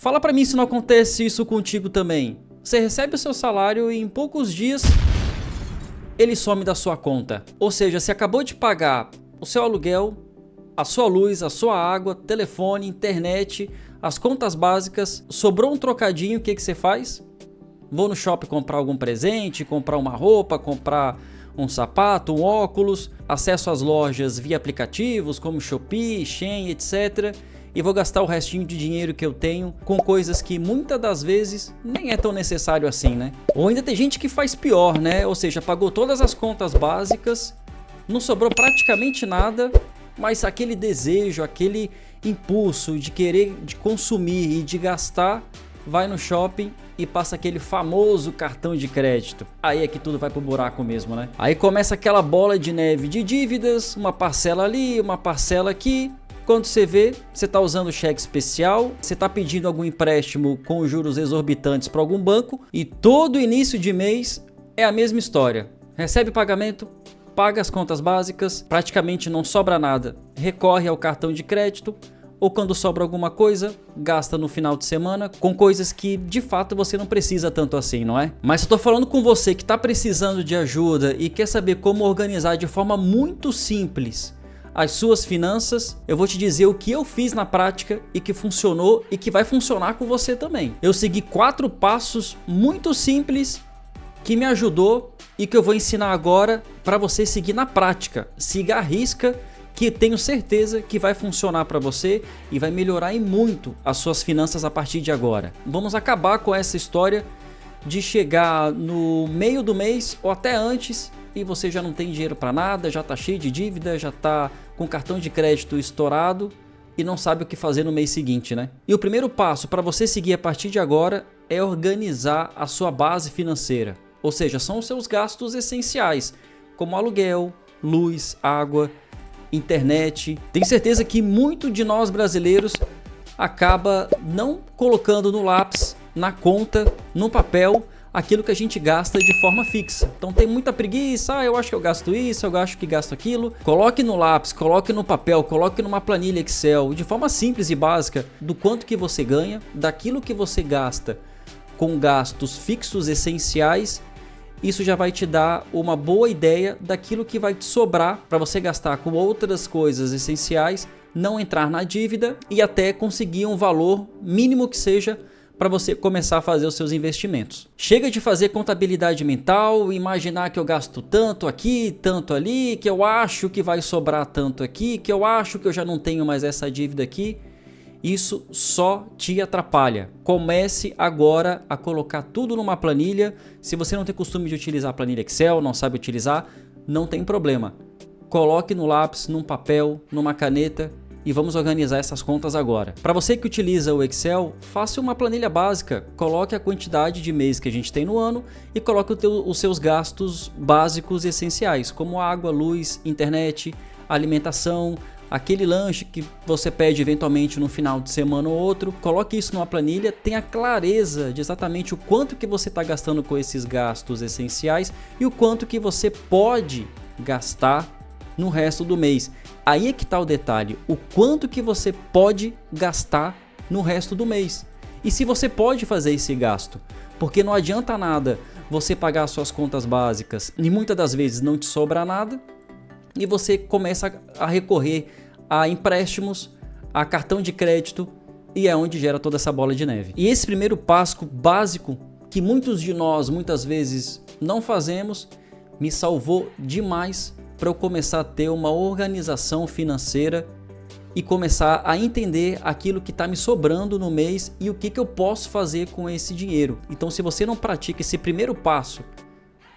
Fala pra mim se não acontece isso contigo também. Você recebe o seu salário e em poucos dias ele some da sua conta. Ou seja, você acabou de pagar o seu aluguel, a sua luz, a sua água, telefone, internet, as contas básicas, sobrou um trocadinho, o que você faz? Vou no shopping comprar algum presente, comprar uma roupa, comprar um sapato, um óculos, acesso às lojas via aplicativos como Shopee, Shein, etc. E vou gastar o restinho de dinheiro que eu tenho com coisas que muitas das vezes nem é tão necessário assim, né? Ou ainda tem gente que faz pior, né? Ou seja, pagou todas as contas básicas, não sobrou praticamente nada, mas aquele desejo, aquele impulso de querer de consumir e de gastar, vai no shopping e passa aquele famoso cartão de crédito. Aí é que tudo vai pro buraco mesmo, né? Aí começa aquela bola de neve de dívidas, uma parcela ali, uma parcela aqui. Quando você vê, você está usando cheque especial, você está pedindo algum empréstimo com juros exorbitantes para algum banco e todo início de mês é a mesma história. Recebe pagamento, paga as contas básicas, praticamente não sobra nada, recorre ao cartão de crédito ou quando sobra alguma coisa, gasta no final de semana com coisas que de fato você não precisa tanto assim, não é? Mas eu tô falando com você que está precisando de ajuda e quer saber como organizar de forma muito simples as suas finanças, eu vou te dizer o que eu fiz na prática e que funcionou e que vai funcionar com você também. Eu segui 4 passos muito simples que me ajudou e que eu vou ensinar agora para você seguir na prática. Siga à risca, que tenho certeza que vai funcionar para você e vai melhorar em muito as suas finanças a partir de agora. Vamos acabar com essa história de chegar no meio do mês ou até antes e você já não tem dinheiro para nada, já está cheio de dívida, já está com cartão de crédito estourado e não sabe o que fazer no mês seguinte, né? E o primeiro passo para você seguir a partir de agora é organizar a sua base financeira. Ou seja, são os seus gastos essenciais, como aluguel, luz, água, internet. Tenho certeza que muito de nós brasileiros acaba não colocando no lápis, na conta, no papel, aquilo que a gente gasta de forma fixa. Então tem muita preguiça, eu acho que eu gasto isso, eu acho que gasto aquilo. Coloque no lápis, coloque no papel, coloque numa planilha Excel, de forma simples e básica, do quanto que você ganha, daquilo que você gasta com gastos fixos essenciais. Isso já vai te dar uma boa ideia daquilo que vai te sobrar para você gastar com outras coisas essenciais, não entrar na dívida e até conseguir um valor mínimo que seja para você começar a fazer os seus investimentos. Chega de fazer contabilidade mental, imaginar que eu gasto tanto aqui, tanto ali, que eu acho que vai sobrar tanto aqui, que eu acho que eu já não tenho mais essa dívida aqui. Isso só te atrapalha. Comece agora a colocar tudo numa planilha. Se você não tem costume de utilizar a planilha Excel, não sabe utilizar, não tem problema. Coloque no lápis, num papel, numa caneta e vamos organizar essas contas agora. Para você que utiliza o Excel, faça uma planilha básica, coloque a quantidade de mês que a gente tem no ano e coloque os seus gastos básicos e essenciais, como água, luz, internet, alimentação, aquele lanche que você pede eventualmente no final de semana ou outro. Coloque isso numa planilha, tenha clareza de exatamente o quanto que você está gastando com esses gastos essenciais e o quanto que você pode gastar no resto do mês. Aí é que está o detalhe, o quanto que você pode gastar no resto do mês. E se você pode fazer esse gasto, porque não adianta nada você pagar suas contas básicas e muitas das vezes não te sobra nada e você começa a recorrer a empréstimos, a cartão de crédito e é onde gera toda essa bola de neve. E esse primeiro passo básico que muitos de nós muitas vezes não fazemos me salvou demais para eu começar a ter uma organização financeira e começar a entender aquilo que está me sobrando no mês e o que eu posso fazer com esse dinheiro. Então, se você não pratica esse primeiro passo,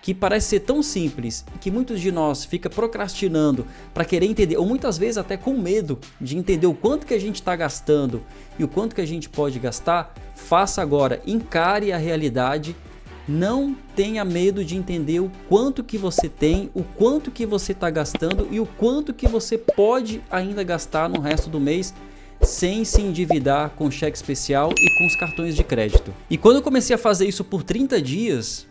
que parece ser tão simples, que muitos de nós fica procrastinando para querer entender, ou muitas vezes até com medo de entender o quanto que a gente está gastando e o quanto que a gente pode gastar, faça agora, encare a realidade. Não tenha medo de entender o quanto que você tem, o quanto que você está gastando e o quanto que você pode ainda gastar no resto do mês sem se endividar com cheque especial e com os cartões de crédito. E quando eu comecei a fazer isso por 30 dias,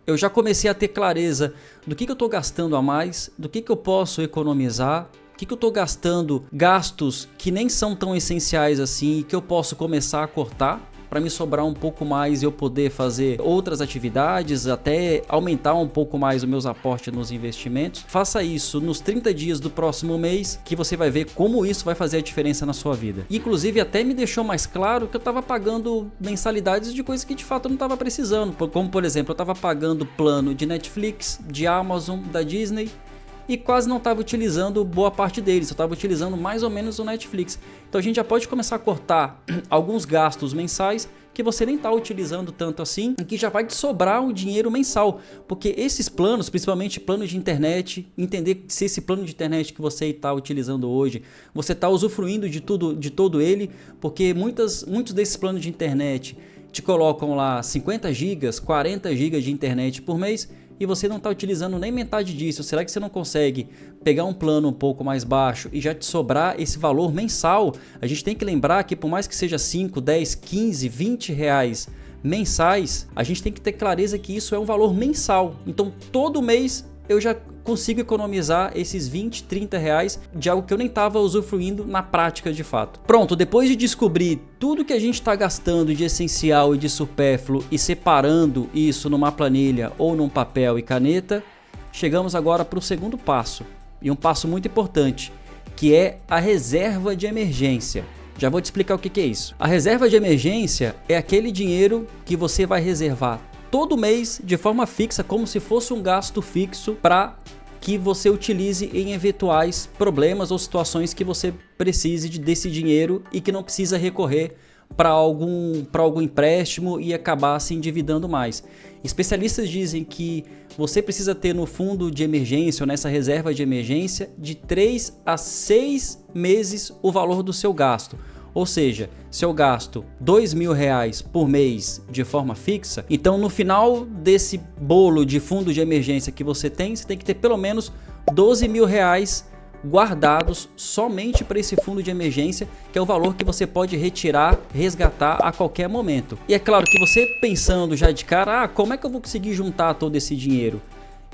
eu já comecei a ter clareza do que eu estou gastando a mais, do que eu posso economizar que eu estou gastando, gastos que nem são tão essenciais assim e que eu posso começar a cortar para me sobrar um pouco mais e eu poder fazer outras atividades, até aumentar um pouco mais os meus aportes nos investimentos. Faça isso nos 30 dias do próximo mês, que você vai ver como isso vai fazer a diferença na sua vida. Inclusive até me deixou mais claro que eu estava pagando mensalidades de coisas que de fato eu não estava precisando, como por exemplo, eu estava pagando plano de Netflix, de Amazon, da Disney, e quase não estava utilizando boa parte deles, eu estava utilizando mais ou menos o Netflix. Então a gente já pode começar a cortar alguns gastos mensais que você nem está utilizando tanto assim, e que já vai te sobrar um dinheiro mensal, porque esses planos, principalmente plano de internet, entender se esse plano de internet que você está utilizando hoje, você está usufruindo de todo ele, porque muitos desses planos de internet te colocam lá 50 GB, 40 GB de internet por mês, e você não está utilizando nem metade disso. Será que você não consegue pegar um plano um pouco mais baixo e já te sobrar esse valor mensal? A gente tem que lembrar que por mais que seja 5, 10, 15, 20 reais mensais, a gente tem que ter clareza que isso é um valor mensal. Então todo mês eu já consigo economizar esses 20, 30 reais de algo que eu nem estava usufruindo na prática de fato. Pronto, depois de descobrir tudo que a gente está gastando de essencial e de supérfluo e separando isso numa planilha ou num papel e caneta, chegamos agora para o segundo passo, e um passo muito importante, que é a reserva de emergência. Já vou te explicar o que é isso. A reserva de emergência é aquele dinheiro que você vai reservar todo mês de forma fixa, como se fosse um gasto fixo, para que você utilize em eventuais problemas ou situações que você precise desse dinheiro e que não precisa recorrer para algum empréstimo e acabar se endividando mais. Especialistas dizem que você precisa ter no fundo de emergência ou nessa reserva de emergência de 3 a 6 meses o valor do seu gasto. Ou seja, se eu gasto R$2.000 por mês de forma fixa, então no final desse bolo de fundo de emergência que você tem que ter pelo menos R$12.000 guardados somente para esse fundo de emergência, que é o valor que você pode retirar, resgatar a qualquer momento. E é claro que você pensando já de cara, como é que eu vou conseguir juntar todo esse dinheiro?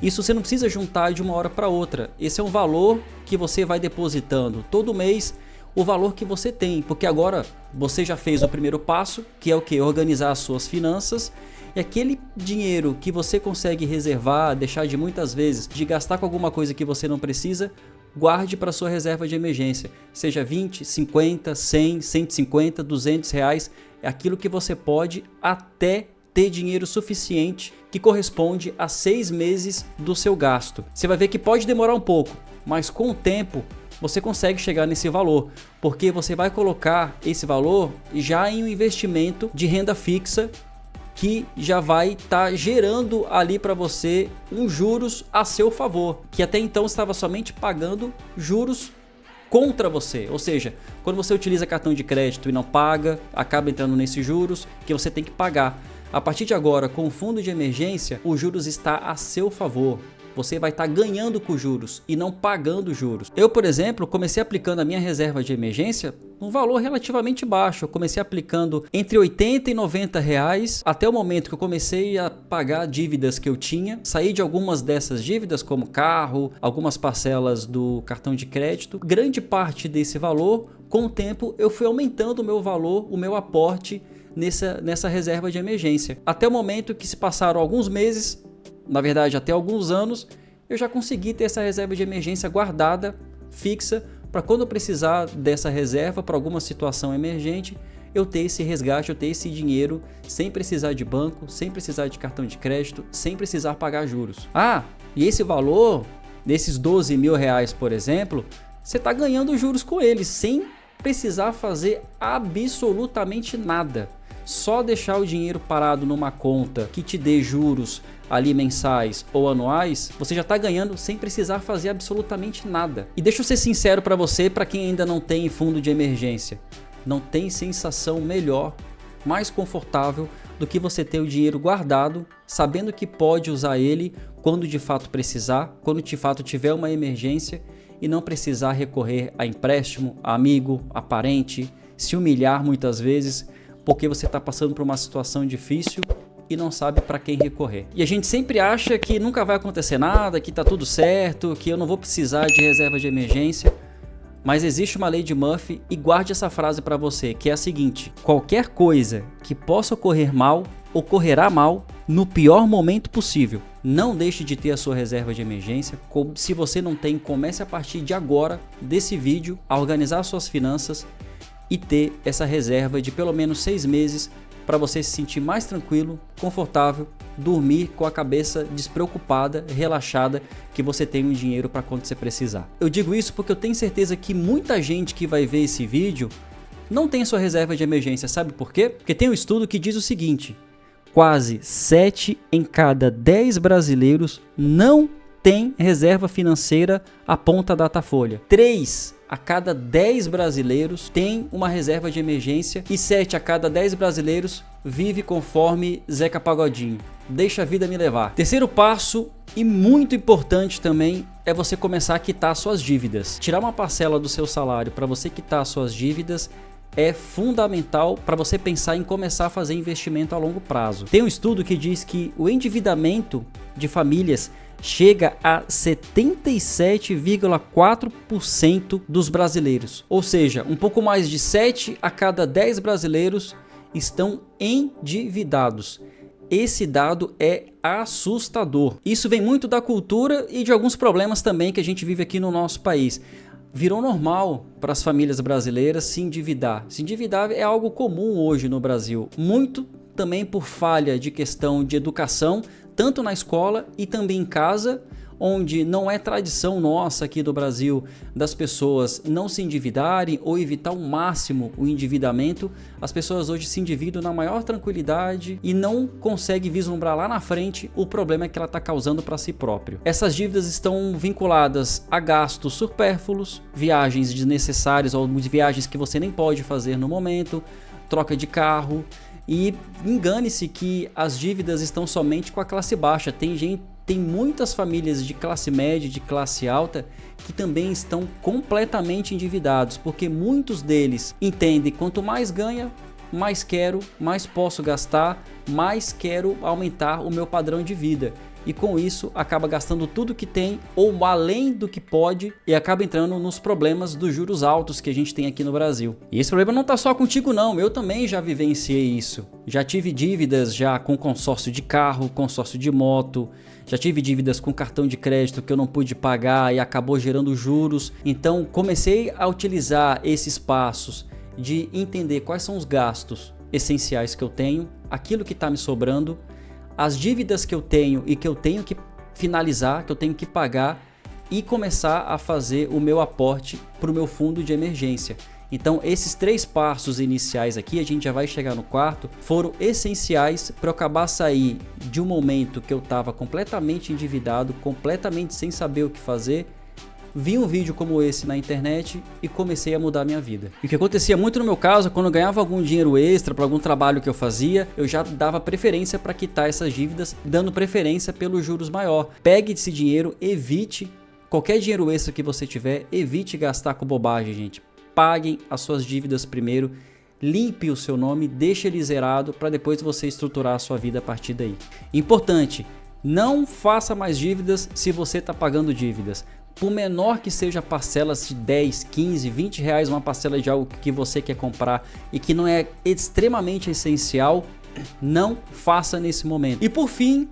Isso você não precisa juntar de uma hora para outra. Esse é um valor que você vai depositando todo mês, o valor que você tem, porque agora você já fez o primeiro passo, que é o que? Organizar as suas finanças, e aquele dinheiro que você consegue reservar, deixar de muitas vezes de gastar com alguma coisa que você não precisa, guarde para sua reserva de emergência, seja 20, 50, 100, 150, 200 reais, é aquilo que você pode até ter dinheiro suficiente que corresponde a 6 meses do seu gasto. Você vai ver que pode demorar um pouco, mas com o tempo você consegue chegar nesse valor, porque você vai colocar esse valor já em um investimento de renda fixa que já vai estar gerando ali para você uns juros a seu favor, que até então estava somente pagando juros contra você. Ou seja, quando você utiliza cartão de crédito e não paga, acaba entrando nesses juros que você tem que pagar. A partir de agora, com o fundo de emergência, os juros está a seu favor. Você vai estar ganhando com juros e não pagando juros. Eu, por exemplo, comecei aplicando a minha reserva de emergência um valor relativamente baixo. Eu comecei aplicando entre 80 e 90 reais até o momento que eu comecei a pagar dívidas que eu tinha. Saí de algumas dessas dívidas, como carro, algumas parcelas do cartão de crédito. Grande parte desse valor, com o tempo, eu fui aumentando o meu valor, o meu aporte nessa reserva de emergência. Até o momento que se passaram alguns meses, na verdade até alguns anos, eu já consegui ter essa reserva de emergência guardada, fixa, para quando eu precisar dessa reserva para alguma situação emergente, eu ter esse resgate, eu ter esse dinheiro sem precisar de banco, sem precisar de cartão de crédito, sem precisar pagar juros. E esse valor, desses 12 mil reais, por exemplo, você está ganhando juros com eles, sem precisar fazer absolutamente nada. Só deixar o dinheiro parado numa conta que te dê juros ali mensais ou anuais, você já está ganhando sem precisar fazer absolutamente nada. E deixa eu ser sincero para você, para quem ainda não tem fundo de emergência, não tem sensação melhor, mais confortável do que você ter o dinheiro guardado, sabendo que pode usar ele quando de fato precisar, quando de fato tiver uma emergência, e não precisar recorrer a empréstimo, a amigo, a parente, se humilhar muitas vezes, porque você está passando por uma situação difícil e não sabe para quem recorrer. E a gente sempre acha que nunca vai acontecer nada, que está tudo certo, que eu não vou precisar de reserva de emergência. Mas existe uma lei de Murphy e guarde essa frase para você, que é a seguinte: qualquer coisa que possa ocorrer mal, ocorrerá mal no pior momento possível. Não deixe de ter a sua reserva de emergência. Se você não tem, comece a partir de agora, desse vídeo, a organizar suas finanças e ter essa reserva de pelo menos 6 meses para você se sentir mais tranquilo, confortável, dormir com a cabeça despreocupada, relaxada, que você tem o dinheiro para quando você precisar. Eu digo isso porque eu tenho certeza que muita gente que vai ver esse vídeo não tem sua reserva de emergência. Sabe por quê? Porque tem um estudo que diz o seguinte: quase 7 em cada 10 brasileiros não tem reserva financeira, aponta a Datafolha. 3 a cada 10 brasileiros tem uma reserva de emergência e 7 a cada 10 brasileiros vive conforme Zeca Pagodinho. Deixa a vida me levar. Terceiro passo, e muito importante também, é você começar a quitar suas dívidas. Tirar uma parcela do seu salário para você quitar suas dívidas é fundamental para você pensar em começar a fazer investimento a longo prazo. Tem um estudo que diz que o endividamento de famílias chega a 77,4% dos brasileiros. Ou seja, um pouco mais de 7 a cada 10 brasileiros estão endividados. Esse dado é assustador. Isso vem muito da cultura e de alguns problemas também que a gente vive aqui no nosso país. Virou normal para as famílias brasileiras se endividar. Se endividar é algo comum hoje no Brasil. Muito também por falha de questão de educação, tanto na escola e também em casa, onde não é tradição nossa aqui do Brasil das pessoas não se endividarem ou evitar ao máximo o endividamento. As pessoas hoje se endividam na maior tranquilidade e não conseguem vislumbrar lá na frente o problema que ela está causando para si próprio. Essas dívidas estão vinculadas a gastos supérfluos, viagens desnecessárias ou viagens que você nem pode fazer no momento, troca de carro. E engane-se que as dívidas estão somente com a classe baixa. Tem muitas famílias de classe média, de classe alta, que também estão completamente endividados, porque muitos deles entendem: quanto mais ganha, mais quero, mais posso gastar, mais quero aumentar o meu padrão de vida. E com isso acaba gastando tudo que tem ou além do que pode e acaba entrando nos problemas dos juros altos que a gente tem aqui no Brasil. E esse problema não está só contigo não, eu também já vivenciei isso. Já tive dívidas já com consórcio de carro, consórcio de moto, já tive dívidas com cartão de crédito que eu não pude pagar e acabou gerando juros. Então comecei a utilizar esses passos de entender quais são os gastos essenciais que eu tenho, aquilo que está me sobrando, as dívidas que eu tenho e que eu tenho que finalizar, que eu tenho que pagar, e começar a fazer o meu aporte para o meu fundo de emergência. Então esses 3 passos iniciais aqui, a gente já vai chegar no quarto, foram essenciais para eu acabar sair de um momento que eu estava completamente endividado, completamente sem saber o que fazer. Vi um vídeo como esse na internet e comecei a mudar minha vida. E o que acontecia muito no meu caso, quando eu ganhava algum dinheiro extra para algum trabalho que eu fazia, eu já dava preferência para quitar essas dívidas, dando preferência pelos juros maior. Pegue esse dinheiro, evite qualquer dinheiro extra que você tiver, evite gastar com bobagem, gente. Paguem as suas dívidas primeiro, limpe o seu nome, deixe ele zerado para depois você estruturar a sua vida a partir daí. Importante, não faça mais dívidas se você está pagando dívidas. Por menor que seja parcelas de 10, 15, 20 reais, uma parcela de algo que você quer comprar e que não é extremamente essencial, não faça nesse momento. E por fim,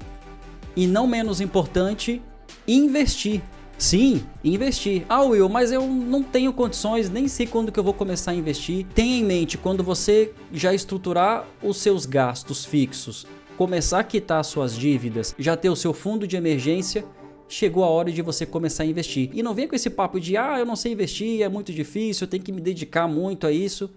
e não menos importante, investir. Sim, investir. Ah, Will, mas eu não tenho condições, nem sei quando que eu vou começar a investir. Tenha em mente, quando você já estruturar os seus gastos fixos, começar a quitar suas dívidas, já ter o seu fundo de emergência, chegou a hora de você começar a investir. E não venha com esse papo de eu não sei investir, é muito difícil, eu tenho que me dedicar muito a isso,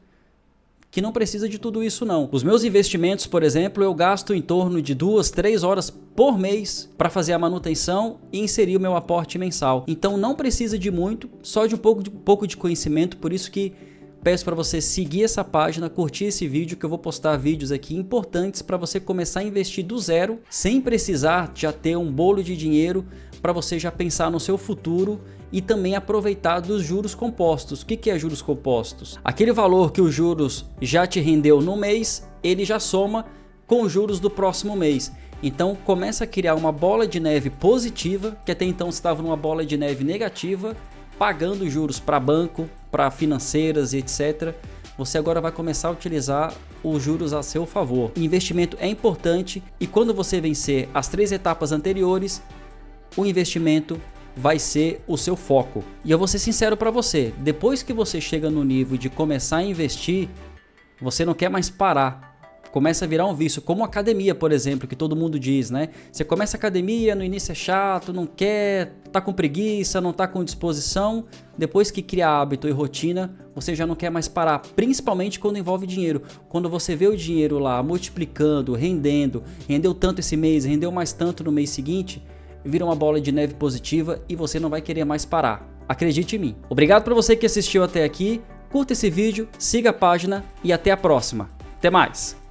que não precisa de tudo isso não. Os meus investimentos, por exemplo, eu gasto em torno de 2, 3 horas por mês para fazer a manutenção e inserir o meu aporte mensal. Então não precisa de muito, só de um pouco de conhecimento, por isso que peço para você seguir essa página, curtir esse vídeo, que eu vou postar vídeos aqui importantes para você começar a investir do zero, sem precisar já ter um bolo de dinheiro, para você já pensar no seu futuro e também aproveitar dos juros compostos. O que é juros compostos? Aquele valor que os juros já te rendeu no mês, ele já soma com os juros do próximo mês. Então começa a criar uma bola de neve positiva, que até então estava numa bola de neve negativa, pagando juros para banco, para financeiras e etc., você agora vai começar a utilizar os juros a seu favor. Investimento é importante e quando você vencer as 3 etapas anteriores, o investimento vai ser o seu foco. E eu vou ser sincero para você, depois que você chega no nível de começar a investir, você não quer mais parar. Começa a virar um vício, como academia, por exemplo, que todo mundo diz, né? Você começa a academia, no início é chato, não quer, tá com preguiça, não tá com disposição. Depois que cria hábito e rotina, você já não quer mais parar, principalmente quando envolve dinheiro. Quando você vê o dinheiro lá multiplicando, rendeu tanto esse mês, rendeu mais tanto no mês seguinte, vira uma bola de neve positiva e você não vai querer mais parar. Acredite em mim. Obrigado para você que assistiu até aqui, curta esse vídeo, siga a página e até a próxima. Até mais!